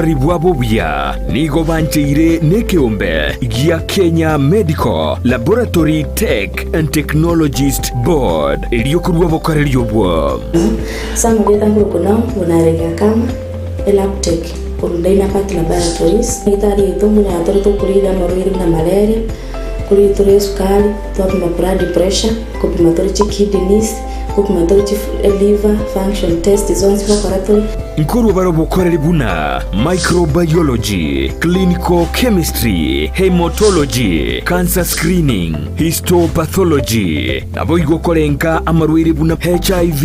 Ribwabo bya nigo bancheire nekeombe gia Kenya Medical Laboratory Tech and Technologist Board iliyokurwa bokarelyo bwa samugeta ngurukuna unarega kama elaptech urundaina part laboratories itari itomu na atorto kurida marwiri na malaria kuri tore sukari topima blood pressure kupima tore kidneys kupima tore liver function test zones laboratory Nkuru barobokorera buna microbiology, clinical chemistry, hematology, cancer screening, histopathology. Nabo igokorenka amarwere buna HIV,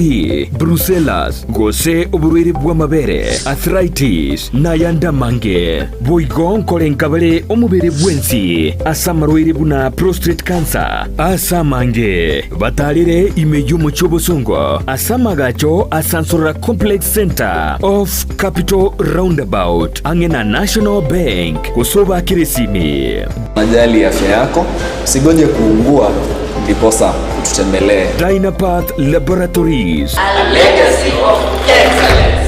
brucellosis, gose oburwere bwa mabere, arthritis, nayanda mange. Boigon korenka bale omubere bwensi, asamarwere buna prostate cancer, asamange. Batalire imeyo muchobosongo, asamagacho asansora complex center of Capital Roundabout angena National Bank kusoba kiresimi. Najali afya yako, usigonje kuungua ndiposa tutembelee. Dynapath Laboratories, a legacy of excellence.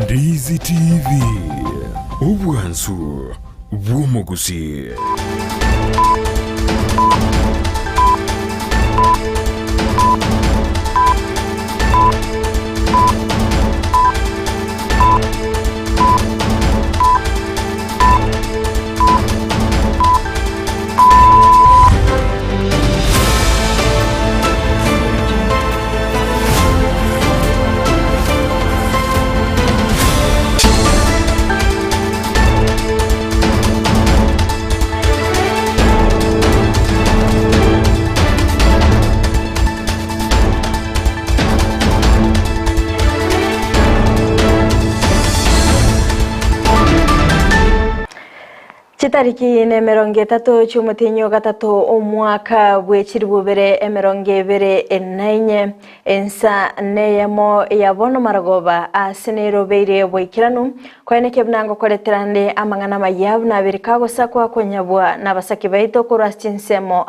Ndizi TV Ubwansu Gusii. Chitariki ne meronge tato chumutinyo gatatu omwaka bwechiribubere emerongevere enanye Ensa Eyemo yabono maragoba asinero beire bwikiranu kwene kebnango koleterande amangana mayabu na birikago sakwa konyabwa nabasaki baito kuraschinsemo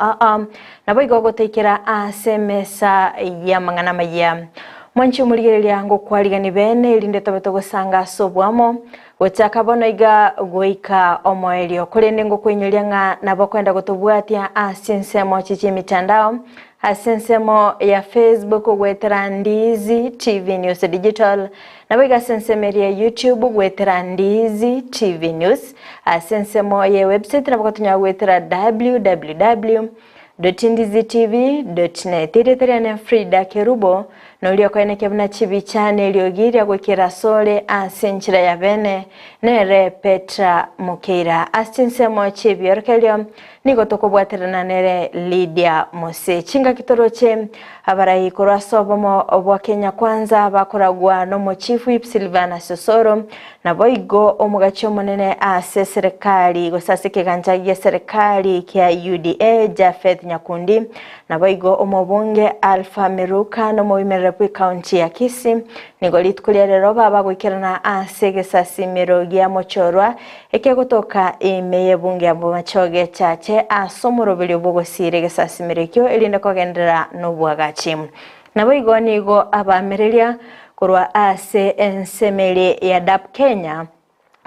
nabo igogotekera asemesa ya mangana maya mwanchi muligerelia ngo kwaligani bene ilinde tabeto gusanga sobwamo Wachaka bono iga goika omoelio kulende ngo kwenyulianga nabo kwenda gutubwatia asinsemo chichi mitandao asinsemo ya Facebook gwetera Ndizi TV News Digital nabo iga sensemo ya YouTube gwetera Ndizi TV News asinsemo ya website nabo kutunya gwetera www.ndizitv.net iteterane Fridah Kerubo nolio kwene kebna chibi chane liogiria gwekera sole asenchira ya bene nere Petra Mukeira asinsemo chibi orkelio nigo tokobwaterana nere Lydia Mose chinga kitoroche abarayi kurasobomo obwa Kenya kwanza bakoragwa no mochifu Ipsilvana Sosoro na boigo omugacho monene ase serikali gosasike ganjagie serikali kia UDA Jafeth Nyakundi na boigo omobunge Alpha Meruka no moimerepu county ya Kisii nigo litkulia rero baba gwikirana ase gesasi merogia mochorwa eke kutoka imeye bunge abo machoge chache asomorobili bogosire gesasi merekyo elinde kogendera no bwagachi na boigo nigo abamerelia kurwa ase ensemele ya DAP Kenya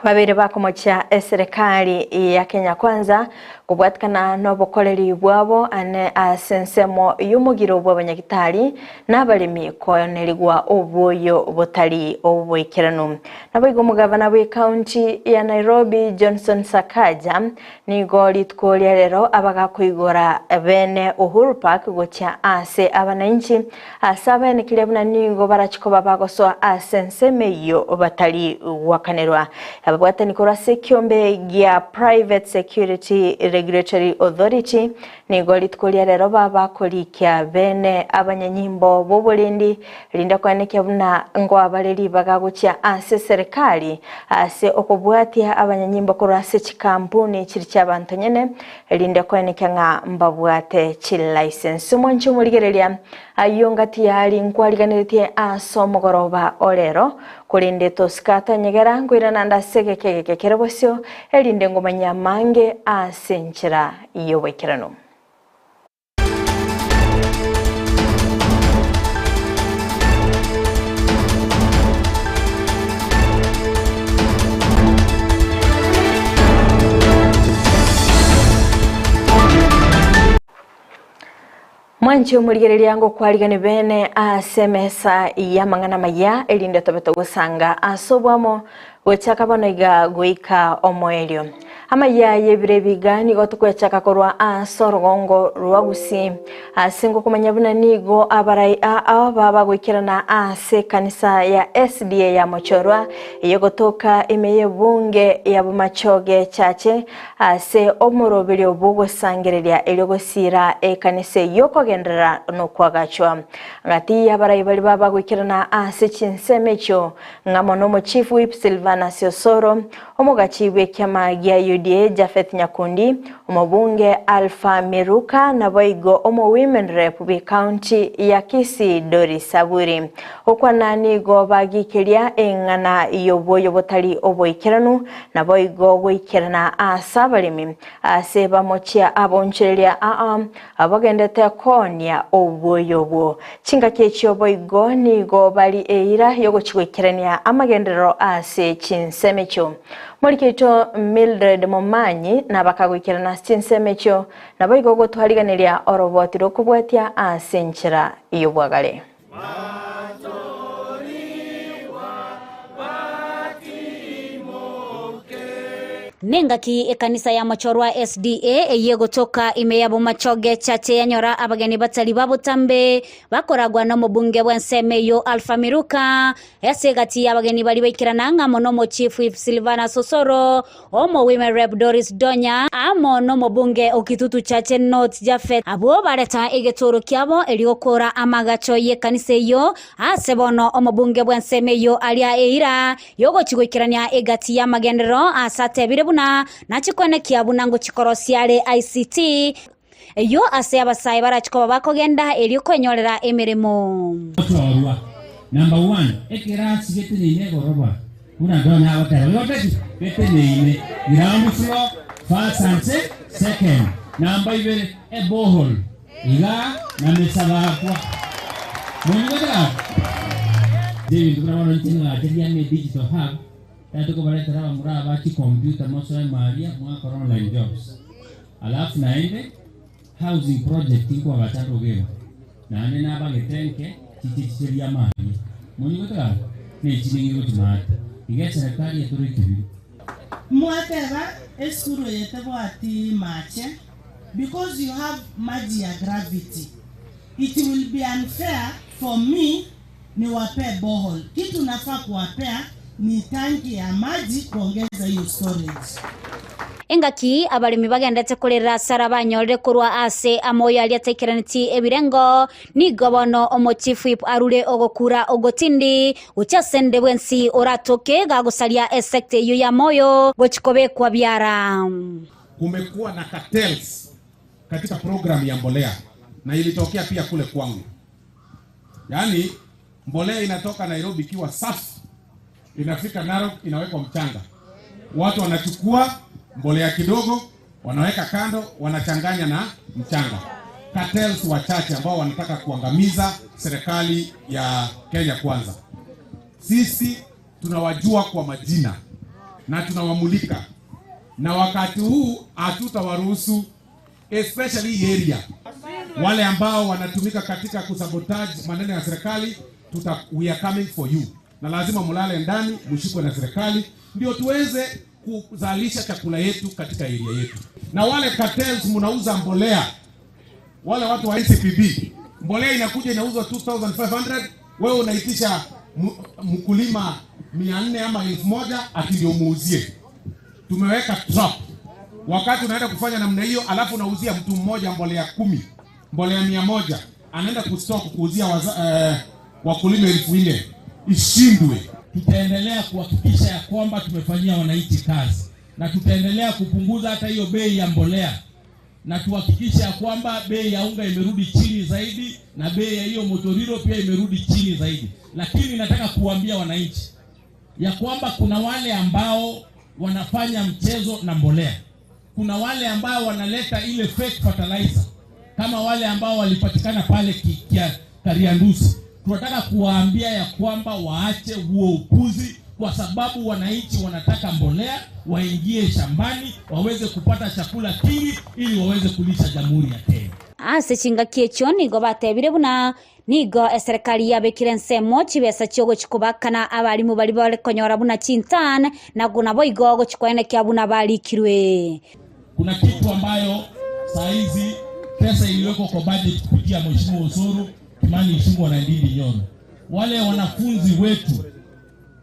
babere bakomocha serikali ya Kenya kwanza kubwatikana no bokoleri bwabo ane asensemo yumugiro bw'abanyagitari n'abalimi koneligwa obuyo botali obwikiranu nabigo mugavana we county ya Nairobi Johnson Sakaja nigo litkolia rero abagakwigora bene Uhuru Park gocha ase abananchi asaba ne kilebuna nigo barachikoba bagoswa asensemeyo batali wakanerwa ababwata nikora sekyombe gya Private Security Regulatory Authority nigo litkolia rero baba kolikia bene abanyanyimbo bobulindi linda kwaneke buna ngo abaleri bagagucha ase serikali ase okobwatia abanyanyimbo kurase chikampuni chiri chabantu nyene linda kwaneke nga mbabwate chi license mwancho muligerelia ayongati yali nkwaliganirite asomogoroba olero kulinde toskata nyegera ngwirana ndasege kege Kerubo elinde ngomanya mange asenchira iyo wekirano. Mwanchi umurigereria ngo kwarigane bene asemesa ya mangana maya elinde tobeto gusanga asobwamo gwechaka banoiga guika omoelio Amayia yebire bigani gotukwechaka korwa asorogongo rwa Gusii asingo kumanya buna nigo abarai baba gwikirana ase kanisa ya SDA ya Mochorwa yegotoka imeye bunge ya bumachoge chache ase omurobiri obugo sangereria eliogosira kanisa yokogendera no kwagachwa ngati abarai bali baba gwikirana ase chinsemecho ngamono mo chief whip Silvana Siosoro omugachibwe kyamagia UDA Jafeth Nyakundi omubunge Alpha Miruka na boigo omo women rep bi county ya Kisii Saburi okwanani go bagikiria engana yoboyo botali oboikiranu na boigo boikirana asabalimi aseba mochia aboncheria abagendete konya oboyobo chinga kechyo boigo nigo bali eira yogochigwikirania amagendero ase chinsemecho Moriketo Mildred Momanyi na bakagwikirana chinsemecho na boigo gotwariganiria oroboti rokubwatia asenchira iyo bwagale. Nengaki ekanisa ya Mochorwa SDA yegotoka imeyabo machoge chache yanyora abageni batali babutambe bakoragwa no mubunge bwensemeyo Alpha Miruka esegati abageni bali bekirana ngamo no mo chief whip Silvana Sosoro omo women rep Doris Donya amo no mubunge okitutu chache North Jafet abo bareta egetoro kyabo eliokora amagacho yekanisa yo asebono omubunge bwensemeyo alia eira yogo chigwikirania egati ya magendero asate buna na chikone kiabuna ngo chikorosiale ICT yo ase abasai barachiko bakogenda eliokwenyorera emirimo number 1 ekirasi getinine goroba una dona awatara yotati getinine ground floor first and second number 2 e borehole ila na mesaba kwa mungoda devi tunaona ntinga ajeria ni digital hub Tatuko baleta rawa muraba ki computer Mose Maria mwaka online jobs. Alafu naende housing project iko abatando gema. Na ane naba getenke chichichiria mali. Mwenye kutaka ni chilingi kutumata. Iga serikali ya turiki. Mwateba eskuru yetebo ati mache because you have magia gravity. It will be unfair for me ni wape borehole. Kitu nafaa kuwapea ni tanki ya maji kuongeza hiyo storage. Engaki abalimi bagendete kolera sara banyorere kurwa ase amoya aliatekeraniti ebirengo ni gobono omo chief whip arure ogokura ogotindi uchasende bwensi oratoke gagusalia esekte yu ya moyo gochikobe kwa biara. Kumekuwa na cartels katika program ya mbolea na ilitokea pia kule kwangu. Yaani mbolea inatoka Nairobi kiwa safi inafika Narok inawekwa mchanga. Watu wanachukua mbolea kidogo, wanaweka kando, wanachanganya na mchanga. Cartels wachache ambao wanataka kuangamiza serikali ya Kenya Kwanza. Sisi tunawajua kwa majina na tunawamulika. Na wakati huu hatutawaruhusu, especially area wale ambao wanatumika katika kusabotage maneno ya serikali. We are coming for you. Na lazima mulale ndani, mshikwe na serikali ndio tuweze kuzalisha chakula yetu katika area yetu. Na wale cartels mnauza mbolea, wale watu wa NCPB, mbolea inakuja inauzwa 2500, wewe unaitisha mkulima 400 ama 1000 ati ndio muuzie. Tumeweka trap. Wakati unaenda kufanya namna hiyo, alafu unauzia mtu mmoja mbolea 10, mbolea 100, anaenda kustock kuuzia wakulima 1000. Ishindwe. Tutaendelea kuhakikisha ya kwamba tumefanyia wananchi kazi na tutaendelea kupunguza hata hiyo bei ya mbolea na tuhakikisha ya kwamba bei ya unga imerudi chini zaidi na bei ya hiyo motoriro pia imerudi chini zaidi. Lakini nataka kuambia wananchi ya kwamba kuna wale ambao wanafanya mchezo na mbolea. Kuna wale ambao wanaleta ile fake fertilizer, kama wale ambao walipatikana pale Kariandusi. Tunataka kuwaambia ya kwamba waache huo upuzi, kwa sababu wananchi wanataka mbolea, waingie shambani, waweze kupata chakula kingi ili waweze kulisha Jamhuri ya Kenya. Ase chingakie choni go batebire buna nigo serikali yabekire nsemo chibesa cyogo chikubakana abalimu bali bale konyora buna chintan na guna boigo go chikwene kya buna balikirwe. Kuna kitu ambayo saa hizi pesa iliyoko kwa budget kupitia Mheshimiwa Osoro Kimani Ichung'wah na Ndindi Nyoro. Wale wanafunzi wetu,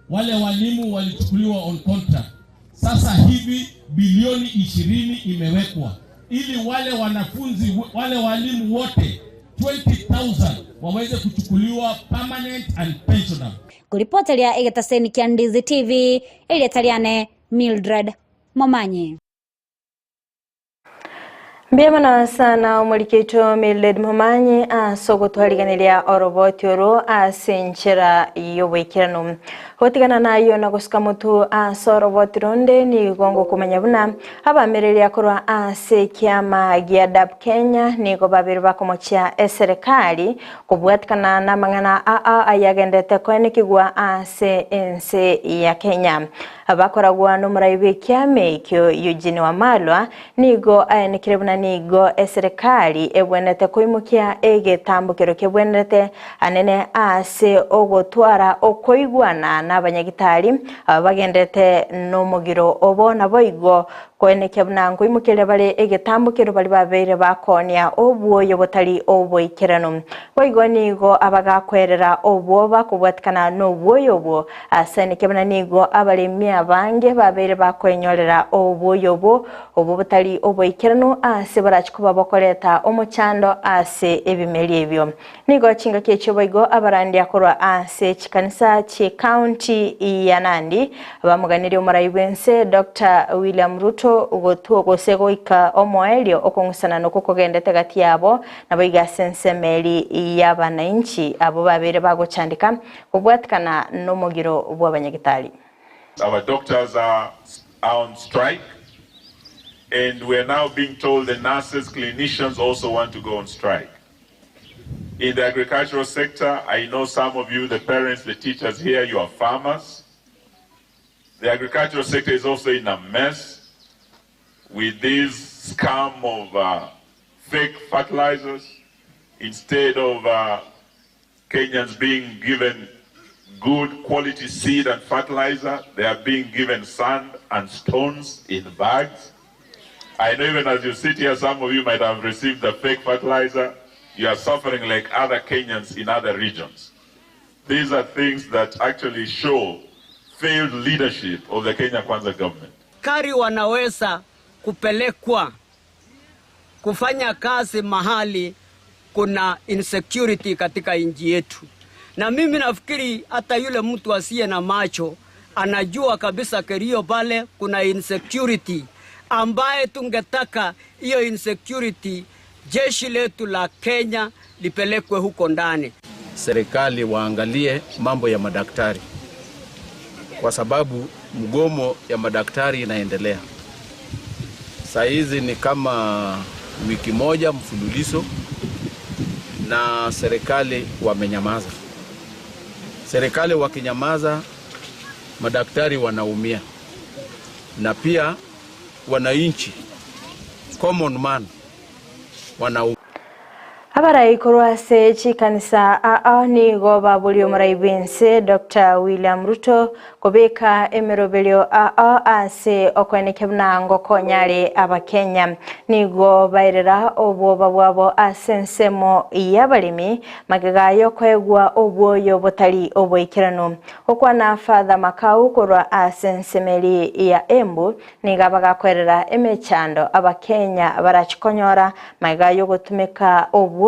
wale walimu walichukuliwa on contract. Sasa hivi bilioni 20 imewekwa ili wale wanafunzi, wale walimu wote 20,000 waweze kuchukuliwa permanent and pensionable. Kuripotelia egetaseni kia Ndizi TV, ili Italiane Mildred Momanyi. Mbiyamana sana umuriketo Mildred Momanyi asogotwariganiria oroboti oro asenchera yobwekirano. Hotigana nayo na gusika mutu asoroboti ronde ni gongo kumenya buna abamereri akorwa ase kiama gia DAP Kenya ni go babiri bakomochia serikali kubwatikana na mangana ayagendete kwene kigwa ase ense ya Kenya. Abakoragwa no muraibe kiame kyo Eugene Wamalwa nigo ayenekirebuna nigo serikali ebwenete kuimukia egetambukiro kebwenete anene ase ogotwara okoigwana n'abanyagitari bagendete no mugiro obo naboigo kwene kebnango imukire bale egetambukiro bali babere bakonia obuoyo botari oboikirano boigo nigo abagakwerera obo bakubwatikana no buoyo bo asene kebna nigo abalemi abange babere bakwenyorera obuoyo bo obo botari oboikirano ase barachikuba bokoreta omuchando ase ebimeri ebyo nigo chinga kecho boigo abarandi akorwa ase chikanisa chi county ya Nandi abamuganiri omuraibense Dr. William Ruto ugotuo gosego ika omoelio okongusana no kukogendete gati yabo naboiga sensemeli y'abananchi abo babere bagochandika kubwatikana no mugiro bw'abanyagitari. Our doctors are on strike, and we are now being told the nurses, clinicians also want to go on strike. In the agricultural sector, I know some of you, the parents, the teachers here, you are farmers. The agricultural sector is also in a mess with this scam of fake fertilizers. Instead of Kenyans being given good quality seed and fertilizer, they are being given sand and stones in bags. I know even as you sit here, some of you might have received the fake fertilizer. You are suffering like other Kenyans in other regions. These are things that actually show failed leadership of the Kenya Kwanza government. Kari wanaweza kupelekwa kufanya kazi mahali kuna insecurity katika nchi yetu. Na mimi nafikiri hata yule mtu asiye na macho anajua kabisa Kerio pale kuna insecurity ambaye tungetaka hiyo insecurity jeshi letu la Kenya lipelekwe huko ndani. Serikali waangalie mambo ya madaktari, kwa sababu mgomo ya madaktari inaendelea. Saa hizi ni kama wiki moja mfululizo na serikali wamenyamaza. Serikali wakinyamaza, madaktari wanaumia, na pia wananchi, common man, wanaumia. Abarai korwase chikanisa ni go babulio muraibense Dr. William Ruto kobeka emerobelio ase okwenekebna ngo konyare abakenya nigo bairera obuoba bwabo asensemo yabalimi magagayo kwegwa obuoyo botari oboikirano okwana Father Makau korwa asensemeli ya Embu niga bagakwerera emechando abakenya barachikonyora magayo gutumika obuoyo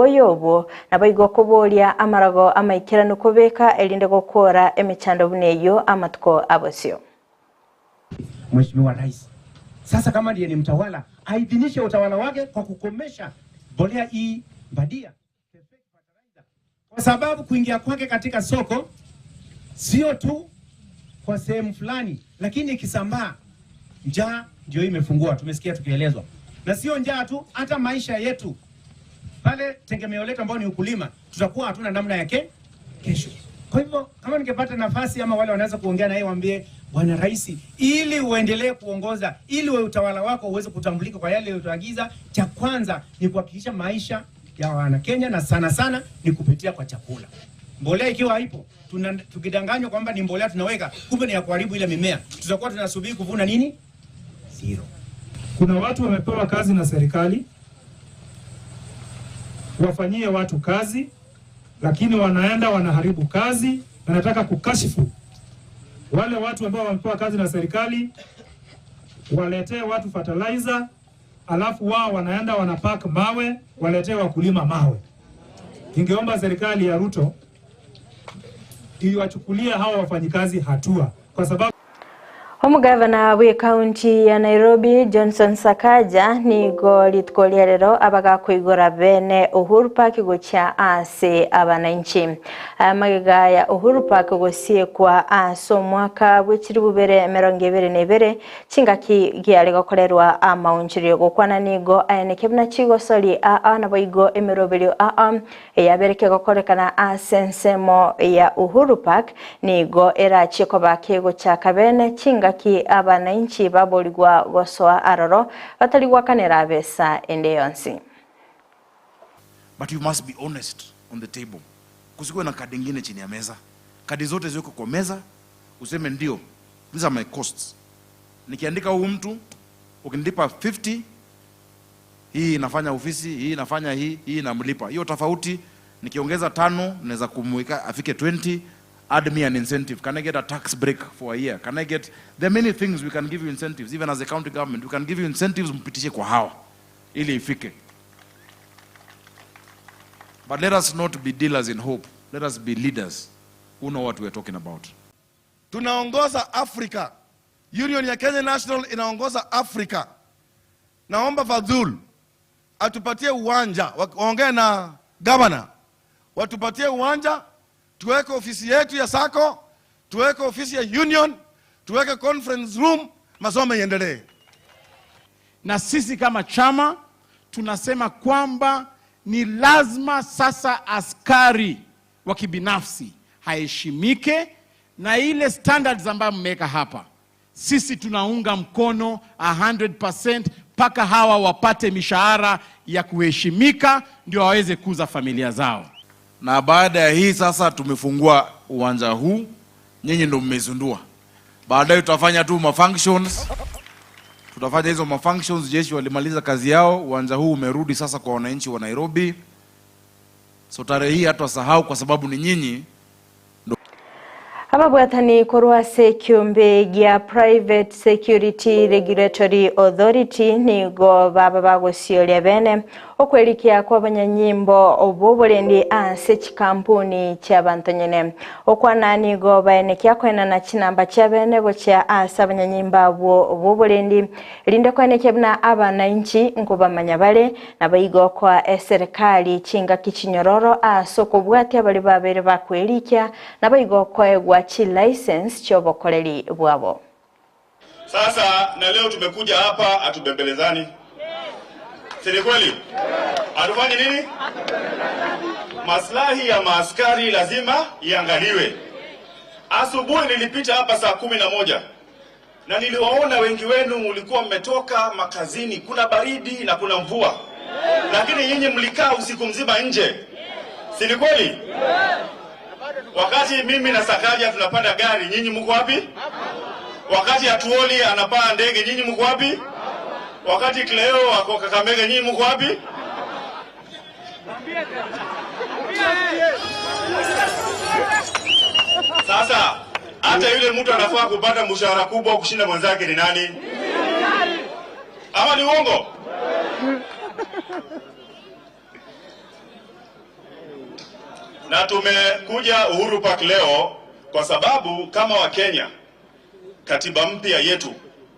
na baigo kuboria amarago amaikirano kubeka elinde gukora emechando buneyo amatuko abosio. Mheshimiwa Rais sasa kama ndiye ni mtawala aidhinishe utawala wake kwa kukomesha mbolea hii badia, kwa sababu kuingia kwake katika soko sio tu kwa sehemu fulani, lakini ikisambaa, njaa ndio imefungua. Tumesikia tukielezwa, na sio njaa tu, hata maisha yetu pale tegemeo letu ambao ni ukulima, tutakuwa hatuna namna yake kesho. Kwa hivyo kama ningepata nafasi ama wale wanaweza kuongea na yeye, waambie Bwana Rais, ili uendelee kuongoza, ili utawala wako uweze kutambulika kwa yale uliyoagiza, cha kwanza ni kuhakikisha maisha ya wana Kenya, na sana sana ni kupitia kwa chakula. Mbolea ikiwa haipo, tukidanganywa kwamba ni mbolea tunaweka, kumbe ni ya kuharibu ile mimea, tutakuwa tunasubiri kuvuna nini? Zero. Kuna watu wamepewa kazi na serikali wafanyie watu kazi, lakini wanaenda wanaharibu kazi. Na nataka kukashifu wale watu ambao wamepewa kazi na serikali, waletee watu fertilizer, alafu wao wanaenda wanapack mawe, waletee wakulima mawe. Ningeomba serikali ya Ruto iwachukulie hawa wafanyikazi hatua, kwa sababu Omugavana wa kaunti ya Nairobi Johnson Sakaja nigo litkolia rero abaga kuigora bene Uhuru Park gocha ase abananchi. Magiga ya Uhuru Park gosie kwa aso mwaka w'ekiri bubere 2022 chingaki giale gokorerwa amaunchiri gokwana nigo ayenekebna chigo soli na boigo emerobelio eyabereke gokorekana asensemo ya Uhuru Park nigo era chiko bakego cha kabene chinga ki abananchi baboligwa gosoa aroro bataligwa kanera besa ende yonsi. But you must be honest on the table. Kusikuwe na kadi nyingine chini ya meza. Kadi zote ziweko kwa meza, useme ndio, these are my costs. Nikiandika huyu mtu, ukinilipa 50, hii inafanya ofisi, hii inafanya hii inamlipa. Hiyo tofauti, nikiongeza 5, naweza kumweka afike 20. Add me an incentive. Can I get a tax break for a year? Can I get... There are many things we can give you incentives. Even as a county government, we can give you incentives mpitishe kwa hawa ili ifike. But let us not be dealers in hope. Let us be leaders who know what we are talking about. Tunaongoza Afrika. Union ya Kenya National inaongoza Afrika. Naomba Fadhul atupatie uwanja, waongee na governor, watupatie uwanja, tuweke ofisi yetu ya Sako, tuweke ofisi ya Union, tuweke conference room, masomo yaendelee. Na sisi kama chama tunasema kwamba ni lazima sasa askari wa kibinafsi haheshimike, na ile standards ambayo mmeweka hapa sisi tunaunga mkono 100% paka hawa wapate mishahara ya kuheshimika ndio waweze kuza familia zao. Na baada ya hii sasa tumefungua uwanja huu, nyinyi ndio mmezundua. Baadaye tutafanya tu mafunctions. Tutafanya hizo mafunctions, jeshi walimaliza kazi yao, uwanja huu umerudi sasa kwa wananchi wa Nairobi. So tarehe hii hatusahau kwa sababu ni nyinyi. Ababwatani korwa sekyombe gya Private Security Regulatory Authority nigo baba bagosiyolya bene okwelikia kwa banyanyimbo obubulendi anse chikampuni cha bantonyene okwana nigo baenekia kwena na chinamba cha bene gocha asa banyanyimba obubulendi linde kwenekia bna abananchi nkubamanya bale na bayigo kwa serikali chinga kichinyororo asoko bwati abali babere bakwelikia na bayigo kwa chi license chobokoleri bwabo. Sasa na leo tumekuja hapa atubembelezani. Si kweli? Atufanye nini? Maslahi ya maaskari lazima iangaliwe. Asubuhi nilipita hapa saa 11 na niliwaona wengi wenu mlikuwa mmetoka makazini, kuna baridi na kuna mvua. Lakini nyinyi mlikaa usiku mzima nje. Si kweli? Wakati mimi na Sakaja tunapanda gari, nyinyi mko wapi? Wakati Atuoli anapaa ndege, nyinyi mko wapi? Wakati Cleo wako Kakamega, nyinyi mko wapi? Sasa hata yule mtu anafaa kupata mshahara kubwa kushinda mwenzake ni nani? Ama ni uongo? Na tumekuja Uhuru Park leo kwa sababu kama Wakenya, katiba mpya yetu,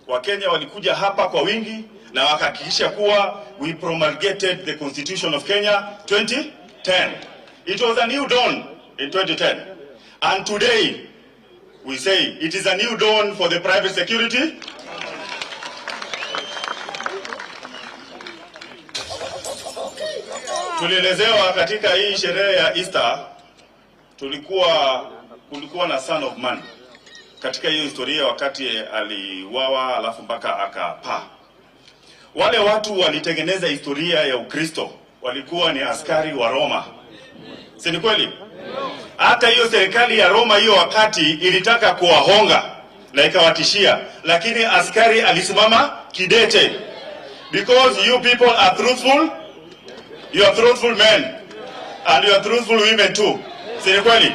Wakenya walikuja hapa kwa wingi na wakahakikisha kuwa we promulgated the Constitution of Kenya 2010. It was a new dawn in 2010. And today we say it is a new dawn for the private security. Tulielezewa katika hii sherehe ya Easter kulikuwa na son of man katika hiyo historia, wakati aliwawa alafu mpaka akapaa. Wale watu walitengeneza historia ya Ukristo walikuwa ni askari wa Roma, si ni kweli? Hata hiyo serikali ya Roma hiyo wakati ilitaka kuwahonga na ikawatishia, lakini askari alisimama kidete, because you people are truthful. You are truthful men and you are truthful women too. Si ni kweli?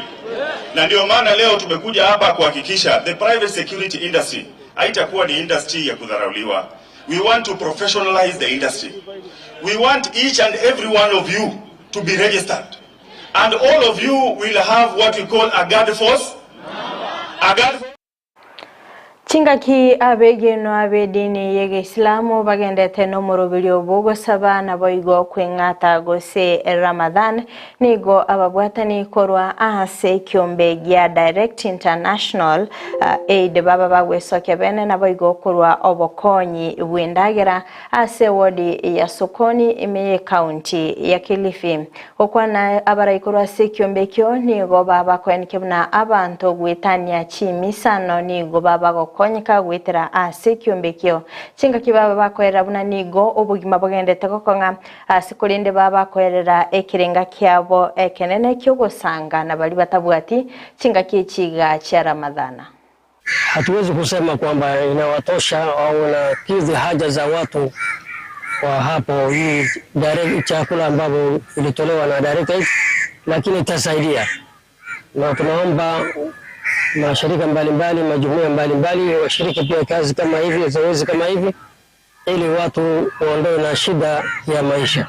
Na ndio maana leo tumekuja hapa kuhakikisha the private security industry haitakuwa ni industry ya kudharauliwa. We want to professionalize the industry. We want each and every one of you to be registered. And all of you will have what we call a guard force. A guard force. Chingaki abegeno abedini yege Islamu bagendete no murubiri obugo saba na boigo kwengata gose Ramadan nigo ababwatani korwa ahase kyombe gya Direct International aid baba bagwe sokebene na boigo korwa obokonyi bwendagera ase wodi ya Sokoni imeye county ya Kilifi okwana abarayikorwa se kyombe kyo nigo baba kwenikebuna abantu gwitania chimisano nigo baba konyika gwitira ase kyombekyo chinga kibaba bakorera buna nigo obugima bwagendete gokonga asikulinde baba korera ekirenga kyabo ekenene kyo gusanga na bali batabwati chinga kichiga cha Ramadhana. Hatuwezi kusema kwamba inawatosha au inakidhi haja za watu kwa hapo hii direct chakula ambao ilitolewa na direct, lakini itasaidia, na tunaomba mashirika mbalimbali, majumuiya mbalimbali washiriki pia kazi kama hivi, zoezi kama hivi, ili watu waondoe na shida ya maisha.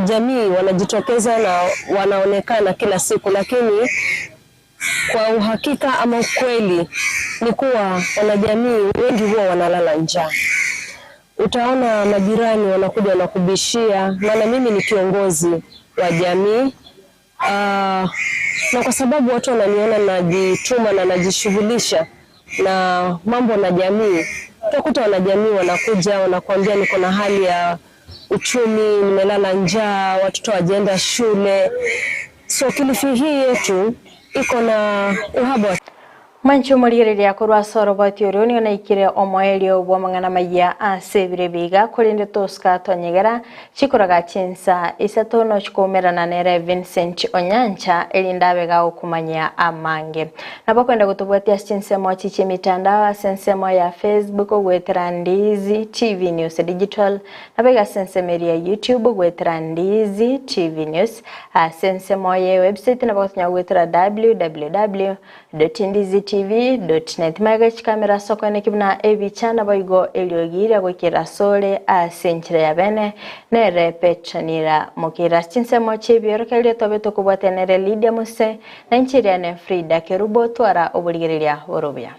Jamii wanajitokeza na wanaonekana kila siku, lakini kwa uhakika ama ukweli ni kuwa wanajamii wengi huwa wanalala njaa. Utaona majirani wanakuja wanakubishia, maana mimi ni kiongozi wa jamii. Na kwa sababu watu wananiona najituma na najishughulisha na mambo na jamii, utakuta wanajamii wanakuja wanakuambia niko na hali ya uchumi, nimelala njaa, watoto wajienda shule. So Kilifi hii yetu iko na uhaba. Manchu murireria kurwa sorobati orioni na ikire omoelio obwo mangana maya asebire biga kulinde toska tonyegera chikoraga chinsa isatono chikomerana nere Vincent Onyancha elindabega okumanya amange nabakwenda gutubwatia chinsa mochi chimitandao sensemo ya Facebook gwetera Ndizi TV News Digital nabega sensemo ya YouTube gwetera Ndizi TV News sensemo ya website nabakanya gwetera www.ndizitv.net magach kamera soko ne kibna ebichana boigo eliogira gwikira sole asenchira ya bene nere pechanira mukira chinse moche biorkelio tobeto kubwatenere Lydia Mose na nchiria ne Fridah Kerubo twara obuligereria orobya.